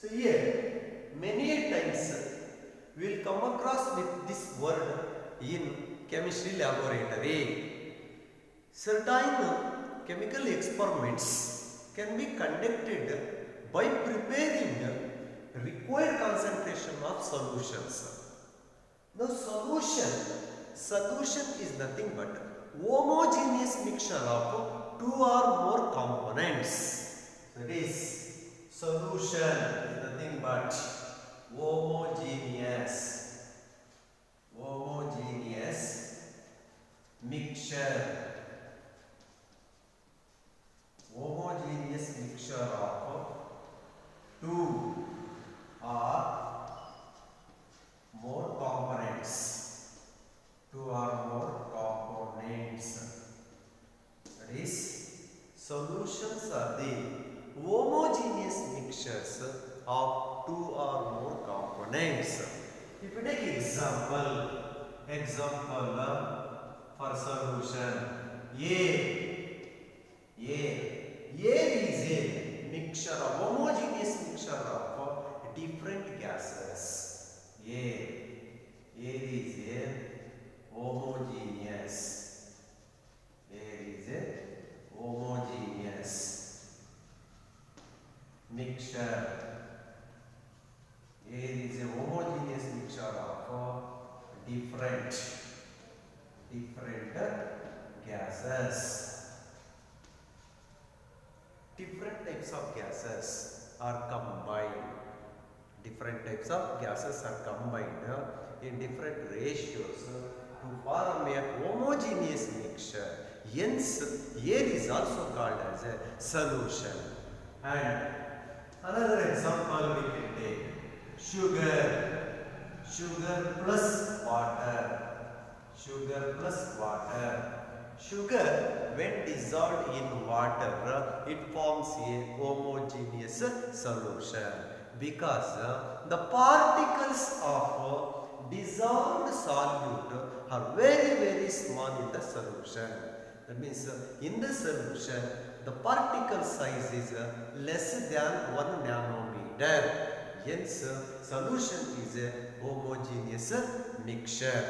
So here many a times we will come across with this word in chemistry laboratory. Certain chemical experiments can be conducted by preparing required concentration of solutions. Now solution is nothing but homogeneous mixture of two or more components. So it is solution is nothing but homogeneous mixture. Homogeneous mixture of two or more components. Two or more components. That is, solutions are the homogeneous mixtures of two or more components. If we take example for solution Air is a mixture of homogeneous mixture of different gases. Air is a homogeneous. Mixture. Air is a homogeneous mixture of different gases. Different types of gases are combined. In different ratios to form a homogeneous mixture. Hence, air is also called as a solution. And another example we can take sugar plus water. Sugar, when dissolved in water, it forms a homogeneous solution because the particles of dissolved solute are very, very small in the solution. That means in the solution, the particle size is less than 1 nanometer. Hence, solution is a homogeneous mixture.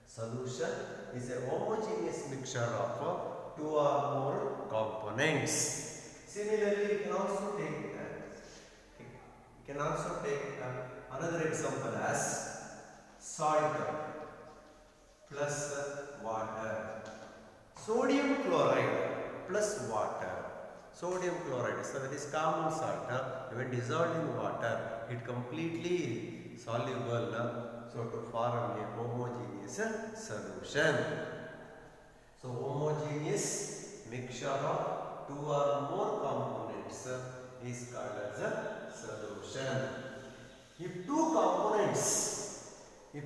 Solution is a homogeneous mixture of two or more components. Similarly, we can also take another example as salt plus water. Sodium chloride plus water. Sodium chloride, so that is common salt. When dissolved in water, it completely soluble. So to form a homogeneous solution. So homogeneous mixture of two or more components is called as a solution. If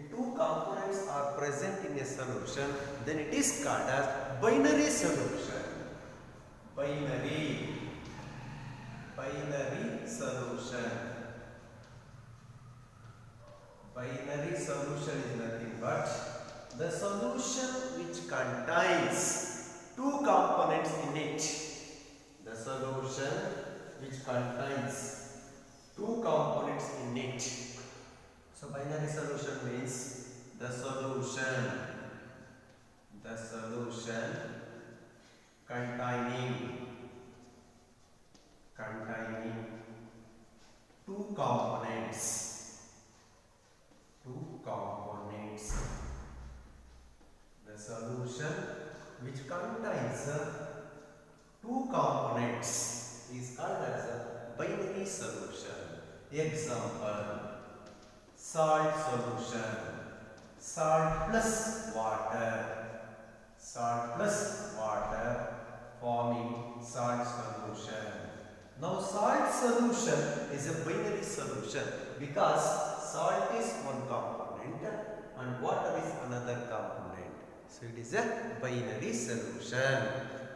two components are present in a solution, then it is called as binary solution. Binary solution. Binary solution is nothing but the solution which contains two components in it. The solution which contains two components in it. So binary solution means the solution containing two components. The solution which contains two components is called as a binary solution. Example, salt solution. Salt plus water forming salt solution. Now salt solution is a binary solution because salt is one component and water is another component. So it is a binary solution.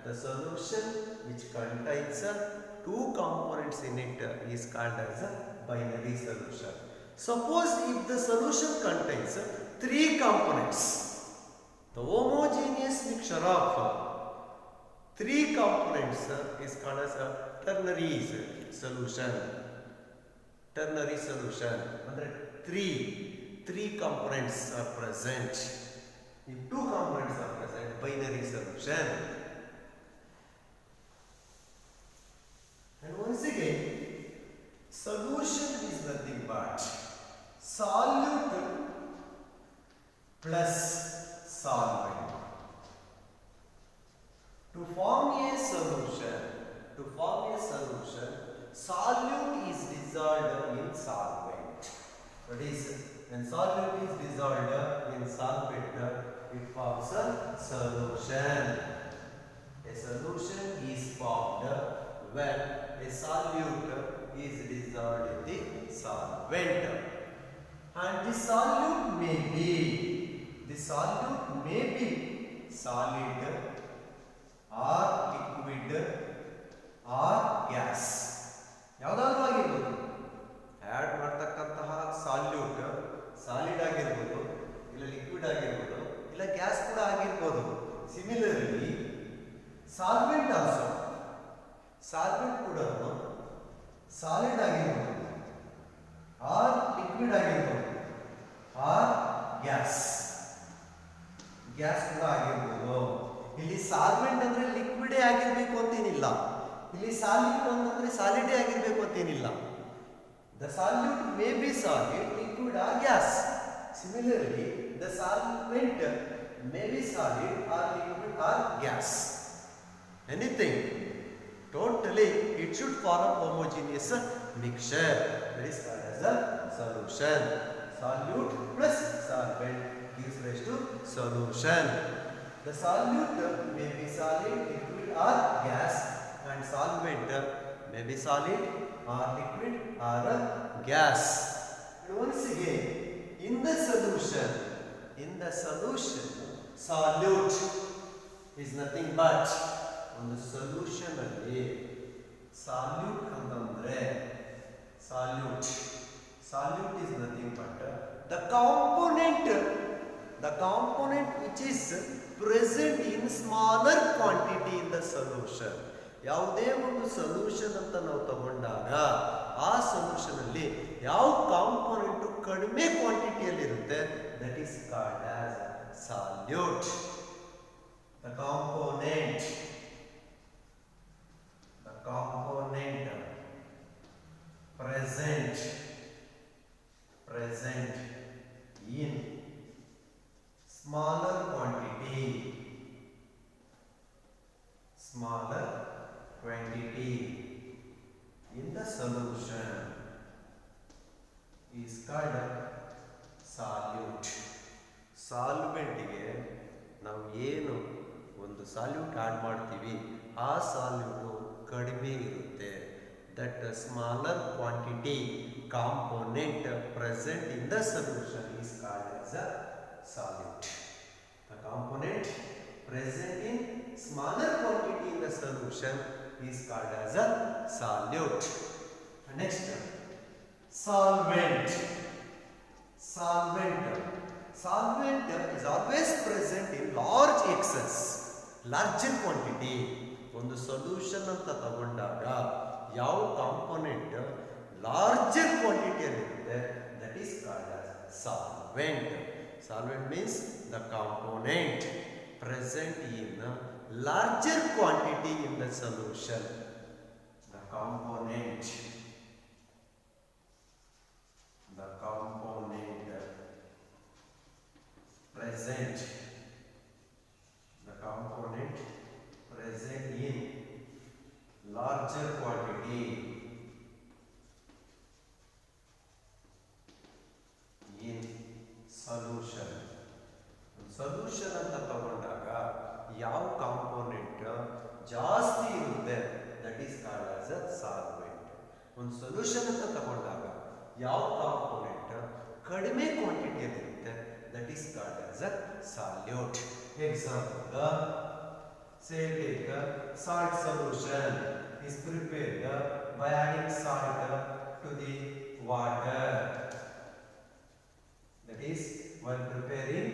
The solution which contains two components in it is called as a binary solution. Suppose if the solution contains three components, the homogeneous mixture of three components is called as a ternary solution. ternary solution. Andre three components are present. If two components are present, binary solution. And once again, solution is nothing but solute plus solvent. To form a solution, solute is dissolved in solvent. That is, when solute is dissolved in solvent, it forms a solution. A solution is formed when a solute is dissolved in the solvent. And the solute may be solid or liquid or gas. ಯಾವುದಾದ್ರೂ ಆಗಿರ್ಬೋದು. Add ಮಾಡ್ತಕ್ಕಂತಹ salute solid ಆಗಿರ್ಬೋದು, ಇಲ್ಲ liquid ಆಗಿರ್ಬೋದು, ಇಲ್ಲ gas ಕೂಡ ಆಗಿರ್ಬೋದು. Similarly solvent also, solvent ಕೂಡ ಸಾಲಿಡ್ ಆಗಿರ್ಬೋದು ಆರ್ ಲಿಕ್ವಿಡ್ ಆಗಿರ್ಬೋದು ಆರ್ ಗ್ಯಾಸ್ ಕೂಡ ಆಗಿರ್ಬೋದು. ಇಲ್ಲಿ ಸಾಲ್ವೆಂಟ್ ಅಂದ್ರೆ ಲಿಕ್ವಿಡೇ ಆಗಿರ್ಬೇಕು ಅಂತೇನಿಲ್ಲ. ಇಲ್ಲಿ ಸಾಲ್ಯೂಟ್ ಅಂತಂದ್ರೆ ಸಾಲಿಡೇ ಆಗಿರ್ಬೇಕು ಅಂತೇನಿಲ್ಲ. The solute may be solid, liquid or gas. Similarly the solvent may be solid or liquid or gas. Anything. Totally, it should form homogeneous mixture. That is called as a solution. Solute plus solvent gives rise to solution. The solute may be solid, liquid or gas, and solvent may be solid or liquid or gas. And once again, in the solution, solute is nothing but ಒಂದು solution ಅಲ್ಲಿ salute ಅಂತಂದ್ರೆ salute is nothing but the component which is present in smaller quantity in the solution. ಯಾವುದೇ ಒಂದು solution ಅಂತ ನಾವು ತಗೊಂಡಾಗ ಆ solution ಅಲ್ಲಿ ಯಾವ ಕಾಂಪೋನೆಂಟ್ ಕಡಿಮೆ ಕ್ವಾಂಟಿಟಿಯಲ್ಲಿ ಇರುತ್ತೆ, that is called as salute. The component present in smaller quantity in the solution is called solute. Solvent ಗೆ ನಾವು ಏನು ಒಂದು ಸಾಲ್ಯೂಟ್ ಆಡ್ ಮಾಡ್ತೀವಿ, ಆ ಸಾಲ್ಯೂಟ್ ಕಡಿಮೆ ಇರುತ್ತೆ. That smaller quantity component present in the solution is called as a salute. The component present in smaller quantity in the solution is called as a salute. Next solvent is always present in large excess, larger quantity. ಒಂದು solution ಅಂತ ತಗೊಂಡಾಗ ಯಾವ component larger ಕ್ವಾಂಟಿಟಿಯಲ್ಲಿ ಇರುತ್ತೆ, that is called as solvent. Solvent means the component present in larger quantity in the solution. The component present in larger quantity in solution. Solution ಅಂತ ತಗೊಂಡಾಗ ಯಾವ component ಜಾಸ್ತಿ ಇರುತ್ತೆ, that is called as a solvent. ಒಂದು solution ಅಂತ ತಗೊಂಡಾಗ ಯಾವ component ಕಡಿಮೆ ಕ್ವಾಂಟಿಟಿಯಲ್ಲಿ ಇರುತ್ತೆ, that is called as a salute. Example, say take salt solution is prepared by adding salt to the water. That is, while preparing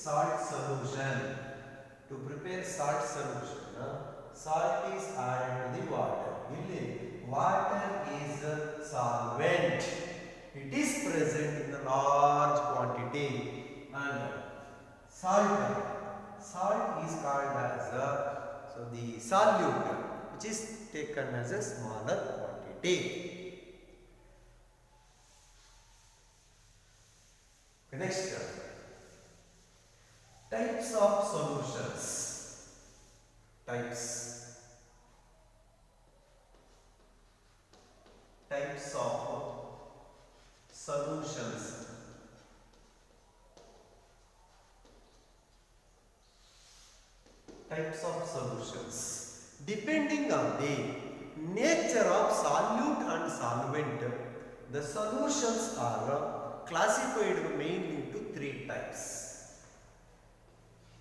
salt solution, to prepare salt solution, salt is added to the water. Water is solvent. It is present in a large quantity. And salt is called as the solute, which is taken as a smaller quantity. Next, types of solutions. Types of solutions. Types of solutions. Depending on the nature of solute and solvent, the solutions are classified mainly into three types.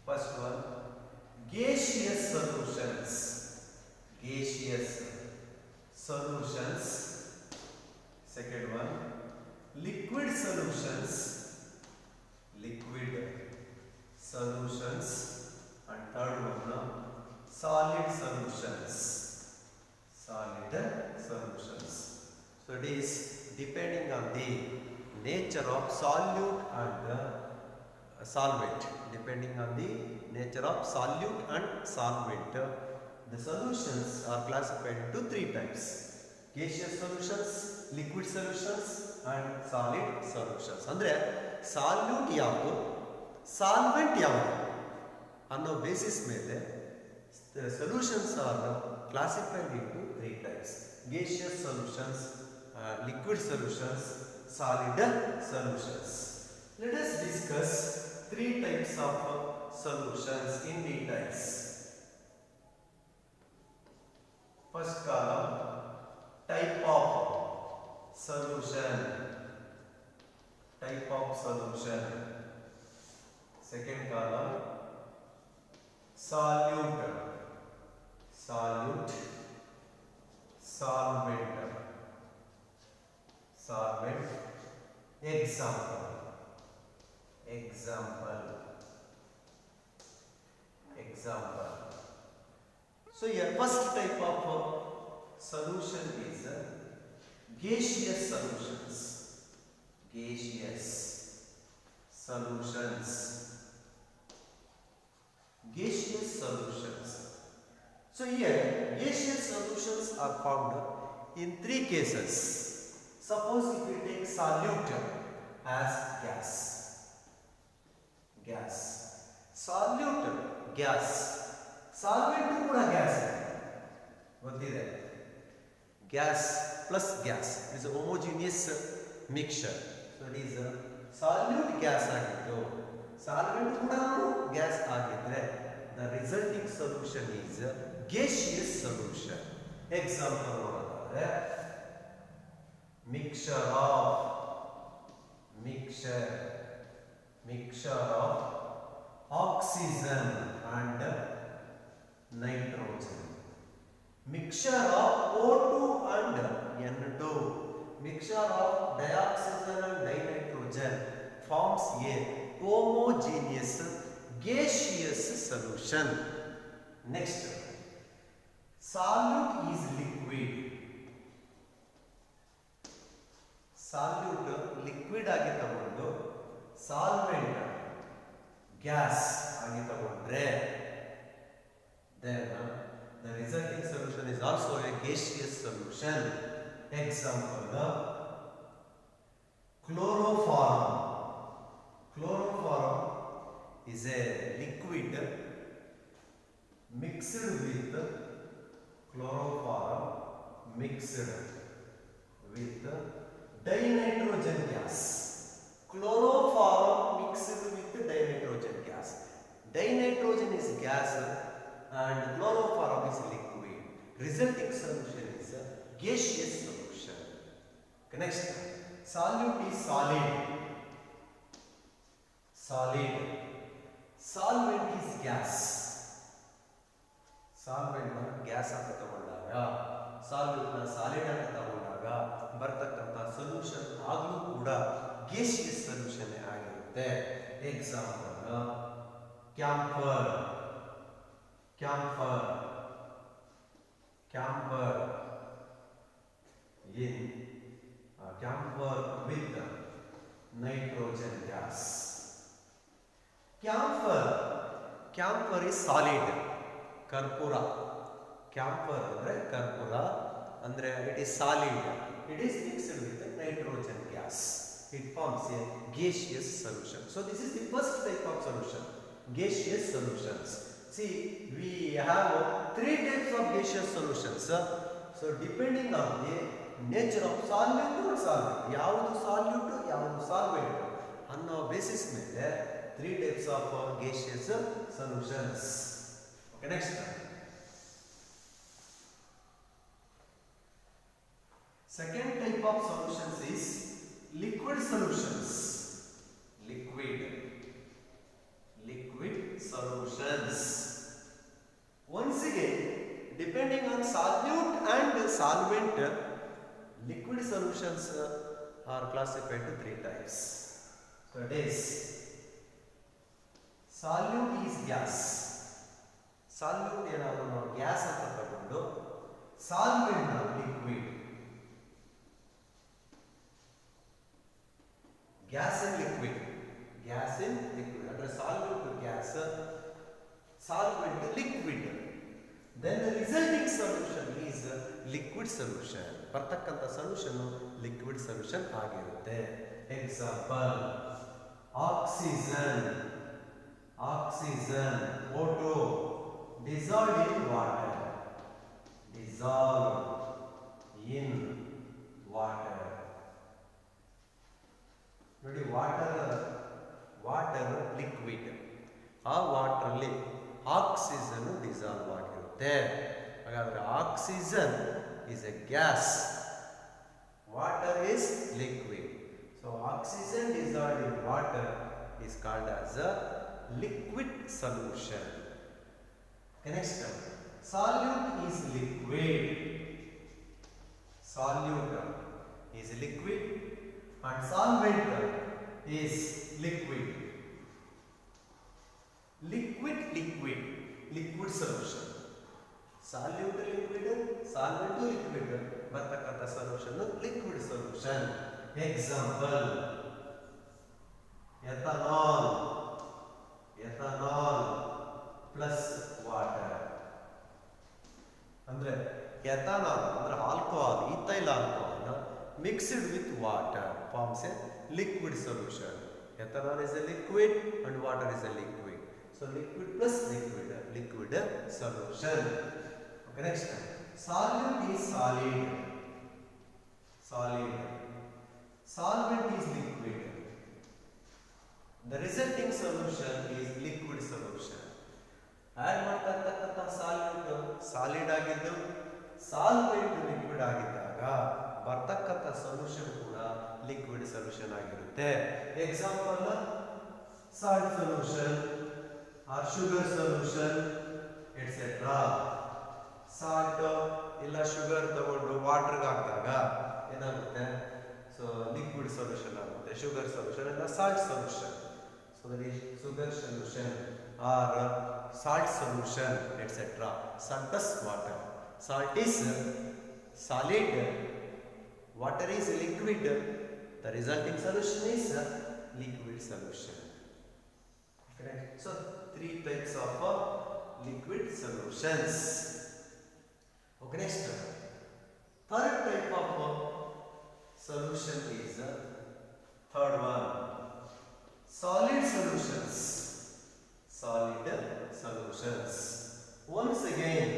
First one, gaseous solutions. Gaseous solutions. Second one, liquid solutions. Liquid solutions. And third one, solid solutions. Solid solutions. So it is depending on the nature of solute and solvent. Depending on the nature of solute and solvent, the solutions are classified into three types: gaseous solutions, liquid solutions, and solid solutions. Andre solute ಯಾವುದು, solvent ಯಾವುದು ಅನ್ನೋ basis ಮೇಲೆ solutions are classified into three types: gaseous solutions, liquid solutions, solid solutions. Let us discuss three types of solutions in details. First column, type of solution. Type of solution. Second column, solute. Solute. Solvent. Solvent. Example. So here first type of solution is gaseous solutions. Gaseous solutions. Gaseous solutions. So here gaseous solutions are found in three cases. Suppose if we take solute as gas. Solute gas. Solvent ಕೂಡ gas. ಗೊತ್ತಿದೆ. Gas plus gas is a homogeneous mixture. So it is a solute gas ಆಗಿದ್ದು solvent ಕೂಡ gas ಆಗಿದ್ರೆ the resulting solution is a gaseous solution. Example ನೋಡೋದಾದ್ರೆ mixture of oxygen and nitrogen. Mixture of O2 and N2. Mixture of dioxygen and dinitrogen forms a homogeneous gaseous solution. Next, solute is liquid. Solute liquid ಆಗಿ ತಗೊಂಡು solvent gas ಆಗಿ ತಗೊಂಡ್ರೆ then the resulting solution is also a gaseous solution. Example, chloroform. Chloroform is a liquid mixed with chloroform mixed with dinitrogen gas. Chloroform mixed with dinitrogen gas. Dinitrogen is gas and chloroform is liquid. Resulting solution is a gaseous solution. Okay, next, solute is solid. Solvent is gas. Solvent gas ಅಂತ ತಗೊಂಡಾಗ solute ನ solid ಅಂತ ತಗೊಂಡಾಗ ಬರ್ತಕ್ಕಂಥ solution ಆಗಲೂ ಕೂಡ gaseous solution ಆಗಿರುತ್ತೆ. Example, camphor in camphor with nitrogen gas. Camphor is solid. Karpura. Camphor andre karpura andre it is solid. It is mixed with nitrogen gas. It forms a gaseous solution. So this is the first type of solution, gaseous solutions. See, we have three types of gaseous solutions. So depending on the nature of solvent or solvent, ಯಾವುದು solute ಯಾವುದು solvent ಅನ್ನೋ basis ಮೇಲೆ three types of gaseous solutions. Okay, next. Second type of solutions is liquid solutions. Liquid solutions. Once again, depending on solute and solvent, liquid solutions are classified to three types. So it is solute is gas. Solute ಏನಾದರೂ ನಾವು gas ಅಂತ ತಗೊಂಡು solvent ನಾವು liquid. Gas and liquid. Under solute to gas, solvent to liquid. Then the resulting solution is liquid solution. ಬರ್ತಕ್ಕಂಥ solution liquid solution ಆಗಿರುತ್ತೆ. Example oxygen O2 dissolved in water. ನೋಡಿ water liquid, ಆ water ಅಲ್ಲಿ oxygen dissolve ಆಗಿರುತ್ತೆ. ಹಾಗಾದ್ರೆ oxygen is a gas, water is liquid. So oxygen dissolved in water is called as a liquid solution. Okay, next one. Solute is liquid. Solute is liquid and solvent is liquid. Liquid solution. Solute liquid, solvent liquid, ಬರ್ತಕ್ಕಂಥ solution liquid solution. Example ethanol plus water. ಅಂದ್ರೆ ethanol ಅಂದ್ರೆ alcohol, ethyl alcohol mixed with water forms a liquid solution. Ethanol is a liquid and water is a liquid. So liquid plus liquid solution. Okay, next one. Solute is solid. Solvent is liquid. The resulting solution is liquid solution. Add ಮಾಡ್ತಕ್ಕಂಥ solid ಆಗಿದ್ದು solvent liquid ಆಗಿದ್ದಾಗ ಬರ್ತಕ್ಕಂಥ solution ಕೂಡ liquid solution ಆಗಿರುತ್ತೆ. Example salt solution or sugar solution etcetera. Salt ಇಲ್ಲ sugar ತಗೊಂಡು ವಾಟರ್ಗೆ ಹಾಕಿದಾಗ ಏನಾಗುತ್ತೆ? ಸೊ ಲಿಕ್ವಿಡ್ ಸೊಲ್ಯೂಷನ್ ಆಗುತ್ತೆ. ಶುಗರ್ ಸೊಲ್ಯೂಷನ್ ಇಲ್ಲ salt solution. So that is sugar solution or salt solution etcetera. Salt plus water. Salt is solid, water is liquid. The resulting solution is liquid solution. Correct. So three types of liquid solutions. Okay, next third type of solution is third one, solid solutions. Once again,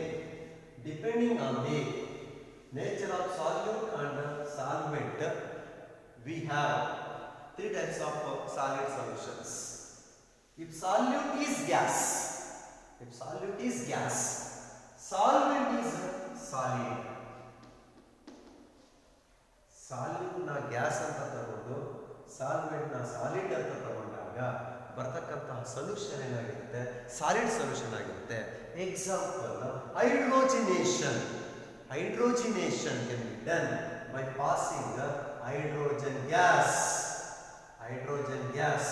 depending on the nature of solute and solvent, we have three types of solid solutions. If solute is gas, solvent is solid. Solute na gas anta tagondu solvent na solid anta tagondaga ಬರ್ತಕ್ಕಂತಹ solution ಏನಾಗಿರುತ್ತೆ? Solid solution ಆಗಿರುತ್ತೆ. Example ಹೈಡ್ರೋಜಿನೇಷನ್. Hydrogenation can be done by passing hydrogen gas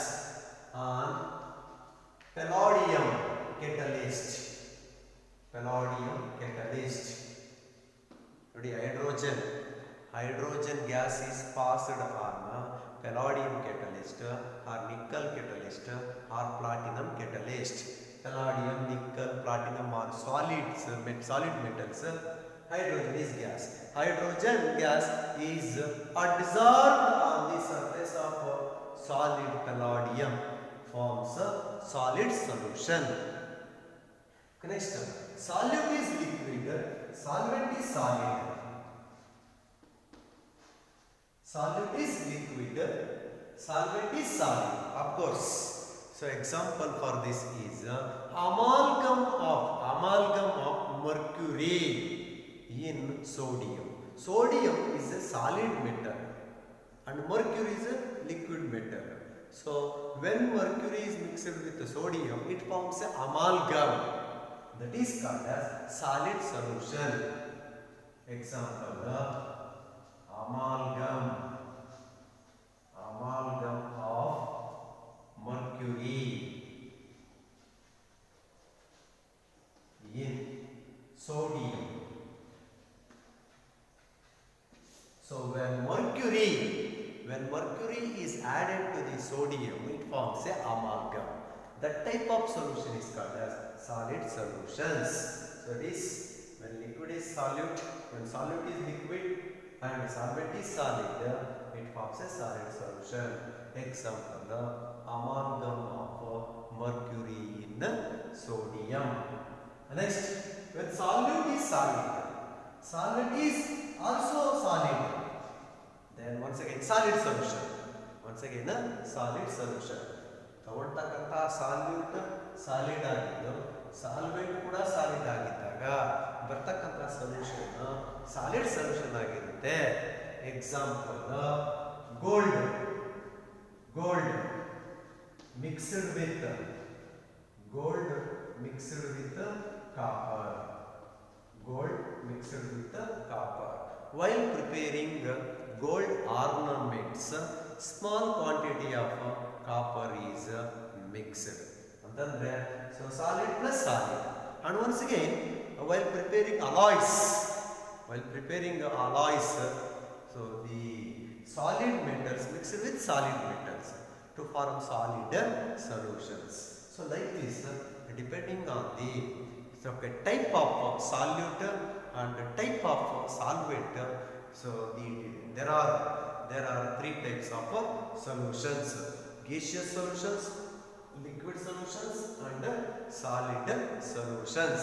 on palladium catalyst. Hydrogen gas is passed on palladium catalyst or nickel catalyst or platinum catalyst. Palladium, nickel, platinum are solids, solid metals. Hydrogen is gas. Hydrogen gas is adsorbed on the surface of solid palladium, forms a solid solution. Next, solute is liquid, solvent is solid. Solute is liquid, solvent is solid. Of course. So example for this is amalgam of mercury in sodium. Sodium is a solid metal and mercury is a liquid metal. So when mercury is mixed with sodium, it forms an amalgam. That is called as solid solution. Example, amalgam of mercury in sodium. So when mercury is added to the sodium, it forms a amalgam. That type of solution is called as solid solutions. So it is when liquid is solute, when solute is liquid and solvent is solid, it forms a solid solution. Example, amalgam of mercury in sodium. Next, when solute is solid, solvent is also solid, then once again solid solution. Once again solid solution. ತಗೊಳ್ತಕ್ಕಂಥ solute solid ಆಗಿದ್ದು solvent ಕೂಡ solid ಆಗಿದ್ದಾಗ ಬರ್ತಕ್ಕಂಥ solution solid solution ಆಗಿರುತ್ತೆ. Example, gold mixed with copper. Gold mixed with copper. While preparing gold ornaments, small quantity of copper is mixed. So solid plus solid. And once again, while preparing alloys, so the solid metals mixed with solid metals to form solid solutions. So like this, depending on the type of solute and type of solvent, so there are three types of solutions: gaseous solutions, liquid solutions and solid solutions.